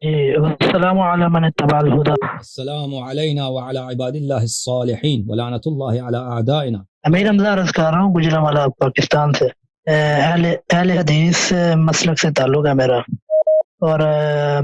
جی السلام علی من اتبع الہدی. السلام علینا وعلی عباد اللہ الصالحین ولعنت اللہ علی اعدائنا. امیر حمزہ عرض کر رہا ہوں گجرانوالہ پاکستان سے. اہل حدیث مسلک سے تعلق ہے میرا، اور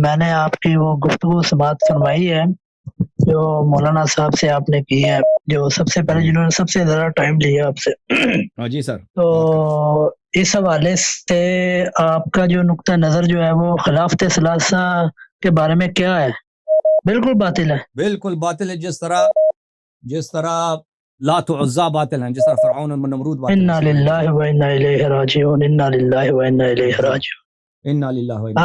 میں نے آپ کی وہ گفتگو سماعت فرمائی ہے جو مولانا صاحب سے آپ نے کی ہے، جو سب سے پہلے جنہوں نے سب سے زیادہ ٹائم لیا آپ سے. جی سر. تو اس حوالے سے آپ کا جو نقطہ نظر جو ہے وہ خلافت ثلاثہ کے بارے میں کیا ہے؟ بالکل باطل ہے. بالکل باطل ہے. جس طرح لات و عزا باطل ہیں، جس طرح فرعون و نمرود باطل ہیں. انا للہ و انا الیہ راجعون، انا للہ و انا الیہ راجعون. انا للہ و انا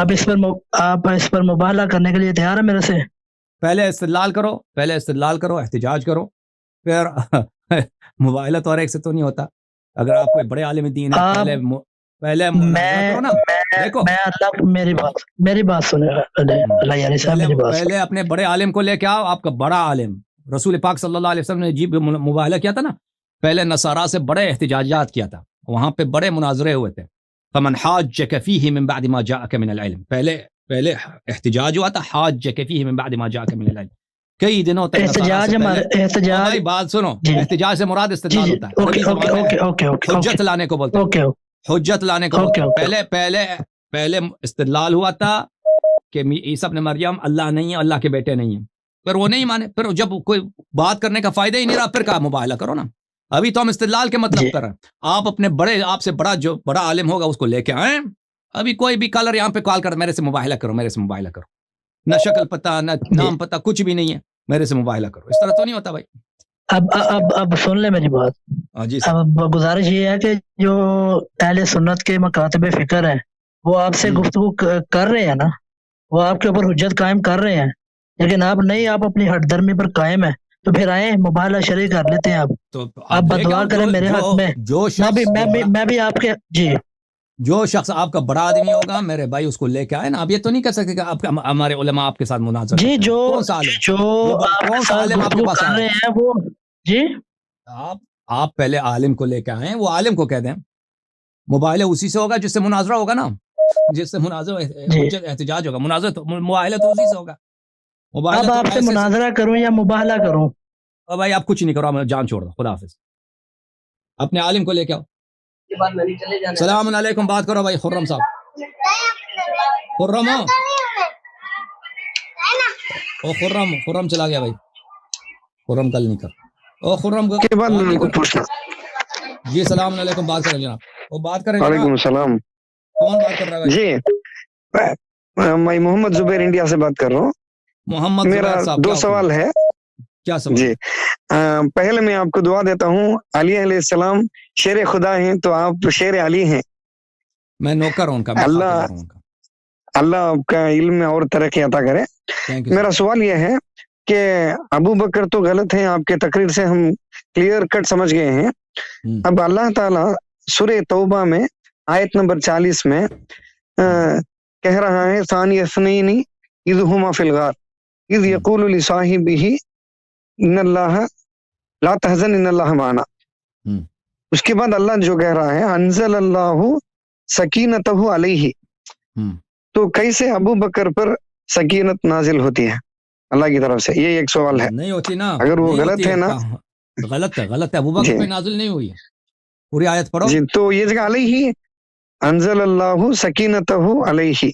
آپ اس پر مباہلہ کرنے کے لیے تیار ہیں میرے سے؟ پہلے استدلال کرو، احتجاج کرو، پھر مباہلہ تو ہر ایک سے تو نہیں ہوتا. اگر آپ کوئی بڑے عالم دین ہے پہلے مناظرہ کرو نا. دیکھو میں اللہ میری بات سنیں اللہ یعنی صاحب، میری بات پہلے اپنے بڑے عالم کو لے کے آؤ. آپ کا بڑا عالم رسول پاک صلی اللہ علیہ وسلم نے جی مباہلہ کیا تھا نا. پہلے نصارہ سے بڑے احتجاجات کیا تھا، وہاں پہ بڑے مناظرے ہوئے تھے. فمن حاجک فیہ من بعد ما جاءک من العلم، پہلے احتجاج ہوا تھا. حاجک فیہ من بعد ما جاءک من العلم، کئی دنوں تک احتجاج بھائی بات سنو. احتجاج سے مراد استدلال ہوتا ہے. حجت لانے کو بولتے ہیں. حجت لانے کو پہلے استدلال ہوا تھا کہ عیسی ابن مریم اللہ نہیں ہے، اللہ کے بیٹے نہیں ہیں. پھر وہ نہیں مانے. پھر جب کوئی بات کرنے کا فائدہ ہی نہیں رہا، پھر کہا مباہلہ کرو نا. ابھی تو ہم استدلال کے مطلب کر رہے ہیں. آپ اپنے آپ سے بڑا جو بڑا عالم ہوگا اس کو لے کے آئیں. ابھی کوئی بھی کالر یہاں پہ کال کر میرے سے مباہلہ کرو. نہ شکل پتہ، نہ نام پتہ، کچھ بھی نہیں ہے. میرے سے مباہلہ کرو. اس طرح تو نہیں ہوتا بھائی. اب سن لیں میری بات. جی اب گزارش یہ ہے کہ جو اہل سنت کے مکاتب فکر ہیں وہ آپ سے گفتگو کر رہے ہیں نا، وہ آپ کے اوپر حجت قائم کر رہے ہیں، لیکن آپ نہیں، آپ اپنی ہٹ درمی پر قائم ہیں. تو پھر آئیں مباہلہ شرعی کر لیتے ہیں. آپ بدوا کریں میرے حق میں. میں بھی آپ کے جو شخص آپ کا بڑا آدمی ہوگا میرے بھائی اس کو لے کے آئے نا. آپ یہ تو نہیں کر سکتے کہ آپ ہمارے علماء آپ کے ساتھ مناظرہ جی کرتے ہیں. کون سا عالم آپ کے پاس کر رہے ہیں وہ جی. آپ پہلے عالم کو لے کے آئیں، وہ عالم کو کہہ دیں. مباہلہ اسی سے ہوگا جس سے مناظرہ ہوگا نا، جس سے مناظرہ احتجاج ہوگا. مناظرہ تو مباہلہ تو اسی سے ہوگا. اب آپ سے مناظرہ کروں یا مباہلہ کروں؟ بھائی آپ کچھ نہیں کرو، آپ جان چھوڑ دو. خدا حافظ. اپنے عالم کو لے کے آؤ. السلام علیکم. بات کرو بھائی. خرم صاحب، خرم خرم چلا گیا بھائی. خرم کل نہیں کر. او خرم کے بعد میں کو پوچھنا. جی السلام علیکم. بات کریں جناب. وہ بات کریں. وعلیکم السلام. کون بات کر رہا ہے؟ جی میں محمد زبیر انڈیا سے بات کر رہا ہوں. محمد میرا دو سوال ہے. کیا سوال؟ جی پہلے میں آپ کو دعا دیتا ہوں. علی علیہ السلام شیر خدا ہیں تو آپ شیر علی ہیں. میں نوکر ہوں ان کا. اللہ آپ کا علم میں اور ترقی عطا کرے. میرا سوال یہ ہے کہ ابو بکر تو غلط ہیں، آپ کے تقریر سے ہم کلیئر کٹ سمجھ گئے ہیں. اب اللہ تعالیٰ سورہ توبہ میں آیت نمبر 40 میں کہہ رہا ہے ثانی اثنین اذ ہما فی الغار اذ یقول لصاحبہ ان اللہ لا تحزن ان اللہ معنا. اس کے بعد اللہ جو کہہ رہا ہے انزل اللہ سکینتہ علیہ. تو کیسے ابو بکر پر سکینت نازل ہوتی ہے اللہ کی طرف سے؟ یہ ایک سوال ہے. نہیں ہوتی نا. اگر وہ غلط ہے نا. غلط ہے ابو بکر پہ نازل نہیں ہوئی ہے. پوری آیت پڑھو. جی تو یہ جگہ علیہ انزل اللہ سکینتہ علیہ.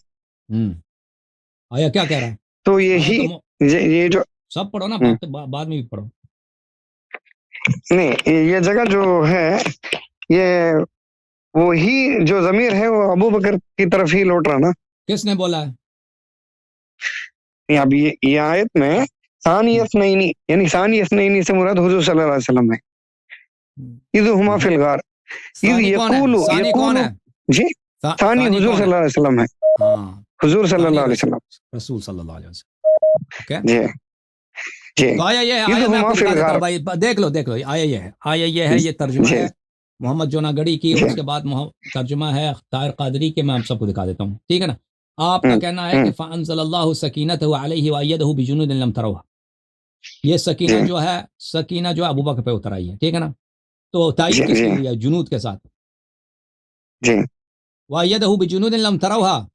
آیا کیا کہہ رہا ہے؟ تو یہ جو سب پڑھو نا، بعد میں بھی پڑھو. نہیں یہ جگہ جو ہے یہ وہی جو ضمیر ہے وہ ابو بکر کی طرف ہی لوٹ رہا نا. کس نے بولا ہے؟ اب یہ آیت میں ثانی اثنین یعنی ثانی اثنین سے مراد حضور صلی اللہ علیہ وسلم ہے. اذ ہما فی الغار اذ یقول جی ثانی حضور صلی اللہ علیہ وسلم ہے. حضور صلی اللہ علیہ وسلم، رسول صلی اللہ علیہ وسلم. جی جی آیا یہ ہے بھائی. دیکھ لو آیا یہ ہے. یہ ترجمہ ہے محمد جونا گڑی کی. اس کے بعد ترجمہ ہے طاہر قادری کے. میں آپ سب کو دکھا دیتا ہوں، ٹھیک ہے نا. آپ کا کہنا ہے کہ فانزل اللہ سکینتہ علیہ وایدہ بجنود لم تروها. یہ سکینہ جو ہے ابو بکر پہ اتر آئی ہے، ٹھیک ہے نا. تو تائید کس کی ہوئی ہے؟ جنود کے ساتھ. جی وایدہ بجنود لم تروها،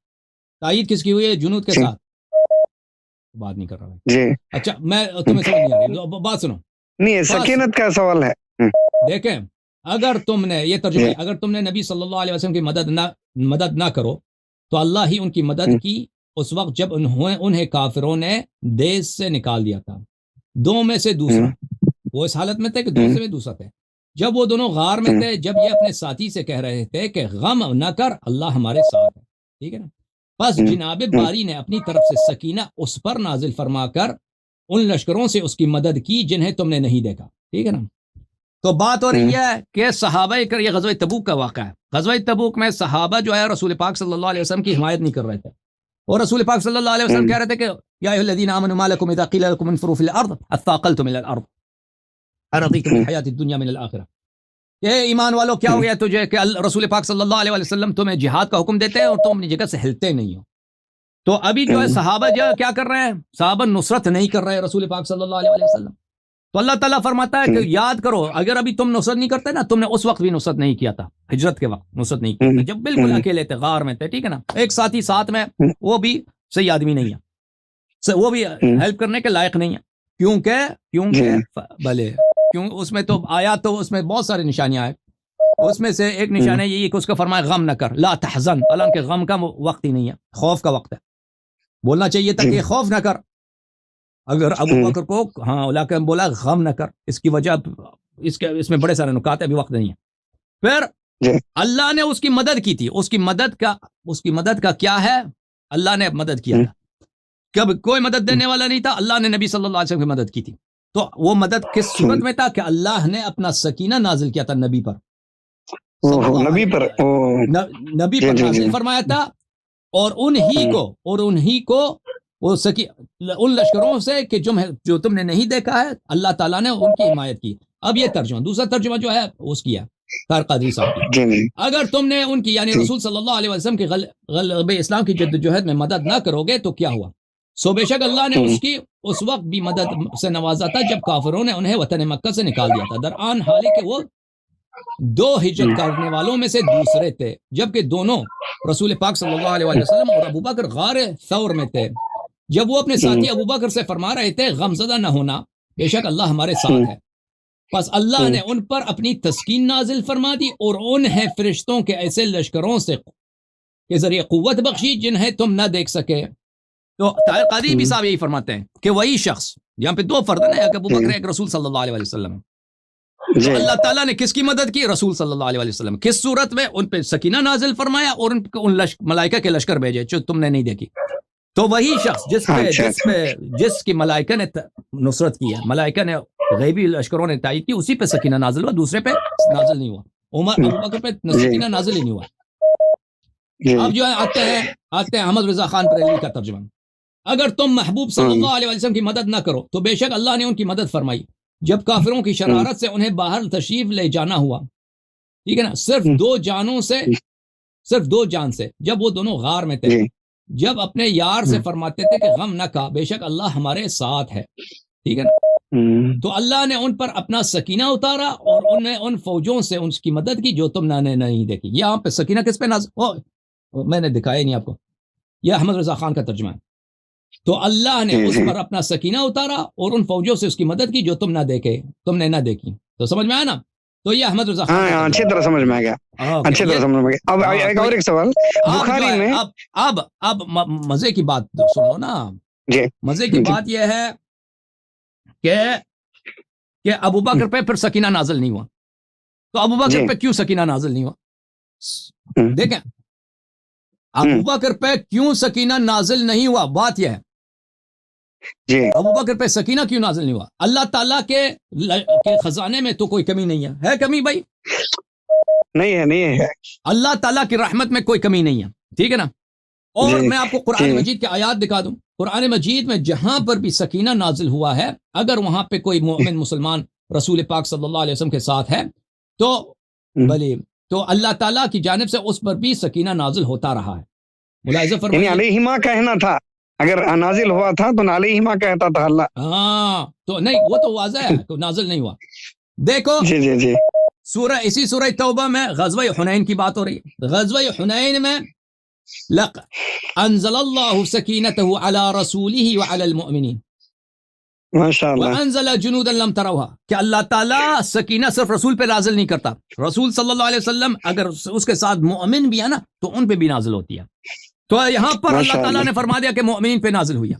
تائید کس کی ہوئی ہے؟ جنود کے ساتھ. بات نہیں کر رہا جی اچھا میں تمہیں سمجھ نہیں آ رہی بات سنو نہیں سکینت کا سوال ہے دیکھیں اگر تم نے یہ ترجمہ ہے اگر تم نے نبی صلی اللہ علیہ وسلم کی مدد نہ کرو تو اللہ ہی ان کی مدد کی اس وقت جب انہیں کافروں نے دیس سے نکال دیا تھا دو میں سے دوسرا وہ اس حالت میں تھے کہ دو میں دوسرا تھے جب وہ دونوں غار میں تھے جب یہ اپنے ساتھی سے کہہ رہے تھے کہ غم نہ کر اللہ ہمارے ساتھ ہے ٹھیک ہے نا بس جناب باری نے اپنی طرف سے سکینہ اس پر نازل فرما کر ان لشکروں سے اس کی مدد کی جنہیں تم نے نہیں دیکھا ٹھیک ہے نا تو بات ہو رہی ہے کہ صحابہ یہ غزوہ تبوک کا واقعہ ہے غزوہ تبوک میں صحابہ جو ہے رسول پاک صلی اللہ علیہ وسلم کی حمایت نہیں کر رہے تھے اور رسول پاک صلی اللہ علیہ وسلم کہہ رہے تھے کہ یا ایھا الذین آمنوا ما لکم اذا قیل لکم انفروا فی الارض اثاقلتم الی الارض ارضیتم بالحیاۃ الدنیا من الآخرہ یہ ایمان والو کیا ہو گیا تجھے کہ رسول پاک صلی اللہ علیہ وسلم تمہیں جہاد کا حکم دیتے ہیں اور تم اپنی جگہ سے ہلتے نہیں ہو تو ابھی جو ہے صحابہ جو کیا کر رہے ہیں صحابہ نصرت نہیں کر رہے رسول پاک صلی اللہ علیہ وسلم تو اللہ تعالیٰ فرماتا ہے کہ یاد کرو اگر ابھی تم نصرت نہیں کرتے نا تم نے اس وقت بھی نصرت نہیں کیا تھا ہجرت کے وقت نصرت نہیں کیا تھا جب بالکل اکیلے تھے غار میں تھے ٹھیک ہے نا ایک ساتھی ساتھ میں وہ بھی صحیح آدمی نہیں ہے وہ بھی ہیلپ کرنے کے لائق نہیں ہے کیونکہ بھلے کیوں اس میں تو آیا تو اس میں بہت ساری نشانیاں آئے اس میں سے ایک نشانی یہی کہ اس کا فرمایا غم نہ کر لا تحزن حالانکہ غم کا وقت ہی نہیں ہے خوف کا وقت ہے بولنا چاہیے تھا کہ خوف نہ کر اگر ابو بکر کو لیکن بولا غم نہ کر اس کی وجہ اس میں بڑے سارے نکات ابھی وقت نہیں ہے پھر اللہ نے اس کی مدد کی تھی اس کی مدد کا کیا ہے اللہ نے مدد کیا تھا کب کوئی مدد دینے والا نہیں تھا اللہ نے نبی صلی اللہ علیہ وسلم کی مدد کی تھی تو وہ مدد کس صورت میں تھا کہ اللہ نے اپنا سکینہ نازل کیا تھا نبی پر نازل فرمایا تھا اور انہی کو وہ ان لشکروں سے کہ جو تم نے نہیں دیکھا ہے اللہ تعالیٰ نے ان کی حمایت کی اب یہ ترجمہ دوسرا ترجمہ جو ہے اس کیا طارق قادری صاحب کی اگر تم نے ان کی یعنی رسول صلی اللہ علیہ وسلم کی غلبہ اسلام کی جدوجہد میں مدد نہ کرو گے تو کیا ہوا سو بے شک اللہ نے اس وقت بھی مدد سے نوازا تھا جب کافروں نے انہیں وطن مکہ سے نکال دیا تھا درآن حالانکہ وہ دو ہجرت کرنے والوں میں سے دوسرے تھے جبکہ دونوں رسول پاک صلی اللہ علیہ وسلم اور ابو بکر غار ثور میں تھے جب وہ اپنے ساتھی ابو بکر سے فرما رہے تھے غمزدہ نہ ہونا بے شک اللہ ہمارے ساتھ ہے پس اللہ نے ان پر اپنی تسکین نازل فرما دی اور انہیں فرشتوں کے ایسے لشکروں سے کے ذریعے قوت بخشی جنہیں تم نہ دیکھ سکے تو طارق قادری بھی صاحب یہی فرماتے ہیں کہ وہی شخص یہاں پہ دو فرد ہیں ایک ابو بکر ایک رسول صلی اللہ علیہ وسلم تو اللہ تعالیٰ نے کس کی مدد کی رسول صلی اللہ علیہ وسلم کس صورت میں ان پہ سکینہ نازل فرمایا اور ان ملائکہ کے لشکر بھیجے جو تم نے نہیں دیکھی تو وہی شخص جس کی ملائکہ نے نصرت کی ہے ملائکہ نے غیبی لشکروں نے تائید کی اسی پہ سکینہ نازل ہوا دوسرے پہ نازل نہیں ہوا عمر ابو بکر پہ سکینہ نازل ہی نہیں ہوا اب جو ہے آتے ہیں احمد رضا خان بریلوی کا ترجمہ اگر تم محبوب صلی اللہ علیہ وسلم کی مدد نہ کرو تو بے شک اللہ نے ان کی مدد فرمائی جب کافروں کی شرارت سے انہیں باہر تشریف لے جانا ہوا ٹھیک ہے نا صرف دو جان سے جب وہ دونوں غار میں تھے جب اپنے یار سے فرماتے تھے کہ غم نہ کا بے شک اللہ ہمارے ساتھ ہے ٹھیک ہے نا تو اللہ نے ان پر اپنا سکینہ اتارا اور انہیں ان فوجوں سے ان کی مدد کی جو تم نے نہیں دیکھی یہاں پہ سکینہ کس پہ نازل میں نے دکھایا نہیں آپ کو یہ احمد رضا خان کا ترجمہ ہے تو اللہ نے اس پر اپنا سکینہ اتارا اور ان فوجوں سے اس کی مدد کی جو تم نے نہ دیکھی تو سمجھ میں آیا نا تو یہ احمد رضا خان اچھی طرح سمجھ میں آ گیا اچھی طرح سمجھ میں اب ایک اور ایک سوال بخاری میں اب مزے کی بات سنو نا مزے کی بات یہ ہے کہ ابو بکر پہ پھر سکینہ نازل نہیں ہوا تو ابو بکر پہ کیوں سکینہ نازل نہیں ہوا دیکھیں ابو بکر پہ کیوں سکینہ نازل نہیں ہوا بات یہ ہے ابو بکر پہ سکینہ کیوں نازل نہیں ہوا اللہ تعالیٰ کے خزانے میں تو کوئی کمی نہیں ہے کمی بھائی نہیں ہے اللہ تعالیٰ کی رحمت میں کوئی کمی نہیں ہے ٹھیک ہے نا اور میں آپ کو قرآن مجید کی آیات دکھا دوں قرآن مجید میں جہاں پر بھی سکینہ نازل ہوا ہے اگر وہاں پہ کوئی مومن مسلمان رسول پاک صلی اللہ علیہ وسلم کے ساتھ ہے تو بھلے تو اللہ تعالیٰ کی جانب سے اس پر بھی سکینہ نازل ہوتا رہا ہے ملاحظہ فرمائیے یعنی علیہما کہنا تھا اگر نازل ہوا تھا تو علیہما کہتا تھا اللہ تو نہیں وہ تو واضح ہے کہ نازل نہیں ہوا دیکھو جی اسی سورہ توبہ میں غزوہ حنین کی بات ہو رہی ہے غزوہ حنین میں لق انزل الله سكينته على رسوله وعلى المؤمنين ماشاء اللہ وانزل جنودا لم تروها کہ اللہ تعالیٰ سکینہ صرف رسول پہ نازل نہیں کرتا، رسول صلی اللہ علیہ وسلم اگر اس کے ساتھ مؤمن بھی ہے نا تو ان پہ بھی نازل ہوتی ہے. تو یہاں پر اللہ تعالیٰ نے فرما دیا کہ مؤمنین پہ نازل ہوئی ہے.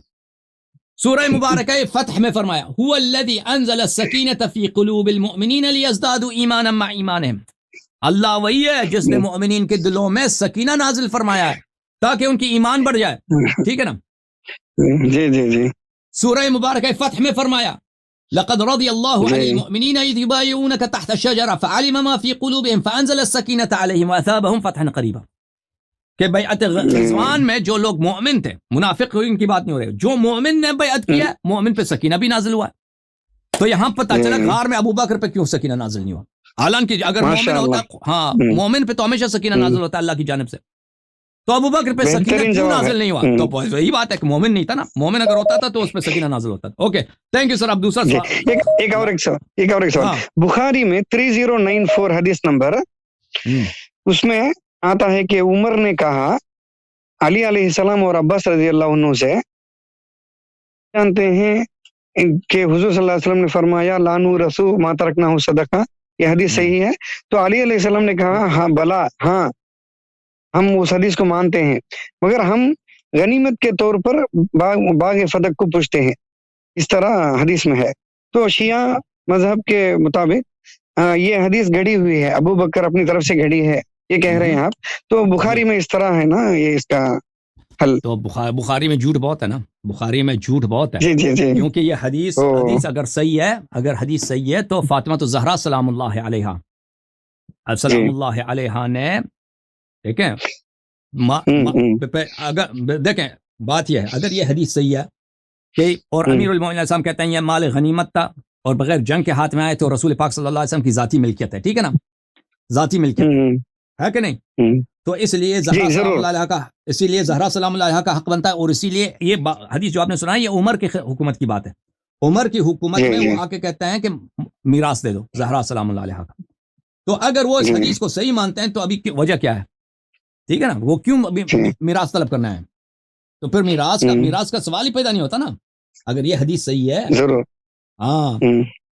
سورہ مبارکہ فتح میں فرمایا هو الذي انزل السکینۃ فی قلوب المؤمنین لیزدادوا ایمانا مع ایمانہم. اللہ وہی ہے جس نے مؤمنین کے دلوں میں سکینہ نازل فرمایا ہے تاکہ ان کی ایمان بڑھ جائے. ٹھیک ہے نا؟ جی جی جی. سورہ مبارکہ فتح میں فرمایا لقد رضی اللہ عن المؤمنین اذ یبایعونک تحت الشجرہ فعلم ما فی قلوبہم فانزل السکینۃ علیہم واثابہم فتحا قریبا. کہ بیعت رضوان میں جو لوگ مومن تھے، منافق ان کی بات نہیں ہو رہی، جو مومن نے بیعت کیا مومن پہ سکینہ بھی نازل ہوا. تو یہاں پتہ چلا غار میں ابو بکر پہ کیوں سکینہ نازل نہیں ہوا، حالانکہ اگر مومن ہوتا، ہاں مومن پہ تو ہمیشہ سکینہ نازل ہوتا اللہ کی جانب سے، تو ابو بکر پہ سکینہ کیوں نازل نہیں ہوا؟ تو یہی بات ہے کہ مومن نہیں تھا نا، مومن اگر ہوتا تھا تو اس پہ سکینہ نازل ہوتا تھا. Okay thank you sir. اب دوسرا سوال، ایک اور سوال. بخاری میں 3094 حدیث نمبر، اس میں آتا ہے کہ عمر نے کہا علی علیہ السلام اور عباس رضی اللہ عنہ سے، جانتے ہیں کہ حضور صلی اللہ علیہ وسلم نے فرمایا لانو رسو ما ترکنا صدقہ، یہ حدیث صحیح ہے. تو علی علیہ السلام نے کہا ہاں بلا، ہاں ہم اس حدیث کو مانتے ہیں، مگر ہم غنیمت کے طور پر باغ فتح کو پوچھتے ہیں، اس طرح حدیث میں ہے. تو شیعہ مذہب کے مطابق یہ حدیث گھڑی ہوئی ہے، ابو بکر اپنی طرف سے گھڑی ہے، یہ کہہ رہے ہیں آپ. تو بخاری میں اس طرح ہے نا، یہ اس کا حل. تو بخاری میں جھوٹ بہت ہے نا، بخاری میں جھوٹ بہت ہے. جی جی جی. کیونکہ یہ حدیث اگر صحیح ہے، اگر حدیث صحیح ہے تو فاطمہ تو زہرا سلام اللہ علیہا اللہ علیہا نے، ٹھیک ہے، اگر دیکھیں بات یہ ہے، اگر یہ حدیث صحیح ہے کہ اور امیر المومنین علیہ السلام کہتے ہیں یہ مال غنیمت تھا اور بغیر جنگ کے ہاتھ میں آئے تو رسول پاک صلی اللہ علیہ وسلم کی ذاتی ملکیت ہے. ٹھیک ہے نا، ذاتی ملکیت ہے کہ نہیں؟ تو اس لیے زہرا سلام اللہ علیہا کا، اسی لیے زہرا سلام اللہ علیہا کا حق بنتا ہے. اور اسی لیے یہ حدیث جو آپ نے سنا ہے یہ عمر کی حکومت کی بات ہے. عمر کی حکومت میں وہ آ کے کہتے ہیں کہ میراث دے دو زہرا سلام اللہ علیہا کا. تو اگر وہ اس حدیث کو صحیح مانتے ہیں تو ابھی وجہ کیا ہے؟ ٹھیک ہے نا، وہ کیوں میراث طلب کرنا ہے؟ تو پھر میراث کا سوال ہی پیدا نہیں ہوتا نا اگر یہ حدیث صحیح ہے. ہاں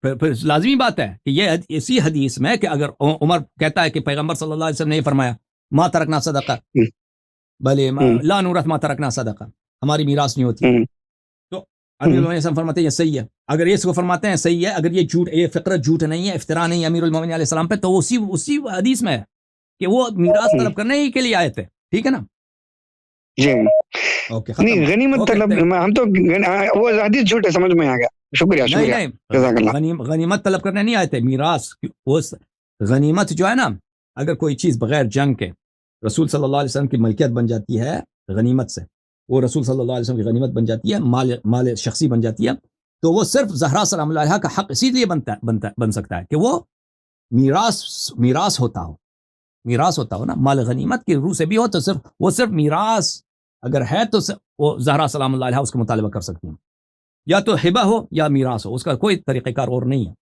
پھر لازمی بات ہے کہ یہ اسی حدیث میں کہ اگر عمر کہتا ہے کہ پیغمبر صلی اللہ علیہ وسلم نے یہ فرمایا ما ترکنا صدقہ بلے لا نورث ما ترکنا صدقہ، ہماری میراث نہیں ہوتی. تو امیر المومنین علیہ فرماتے ہیں یہ صحیح ہے. اگر یہ اس کو فرماتے ہیں صحیح ہے، اگر یہ جھوٹ، یہ فقرت جھوٹ نہیں ہے، افتراء نہیں ہے امیر المومنین علیہ السلام پہ، تو اسی حدیث میں ہے کہ وہ میراث طلب کرنے ہی کے لیے آئے تھے. ٹھیک ہے نا؟ جی اوکے نہیں غنیمت طلب، ہم تو وہ حدیث جھوٹ ہے، سمجھ میں آ گیا. شکریہ جزاک اللہ. غنیمت طلب کرنے نہیں آئے تھے، میراث. غنیمت جو ہے نا، اگر کوئی چیز بغیر جنگ کے رسول صلی اللہ علیہ وسلم کی ملکیت بن جاتی ہے غنیمت سے، وہ رسول صلی اللہ علیہ وسلم کی غنیمت بن جاتی ہے، مال شخصی بن جاتی ہے، تو وہ صرف زہرا سلام اللہ علیہا کا حق اسی لیے بن سکتا ہے کہ وہ میراث ہوتا ہو نا، مال غنیمت کی روح سے بھی ہو تو صرف میراث اگر ہے تو وہ زہرا سلام اللہ علیہا اس کا مطالبہ کر سکتی ہیں، یا تو ہبہ ہو یا میراث ہو، اس کا کوئی طریقہ کار اور نہیں ہے.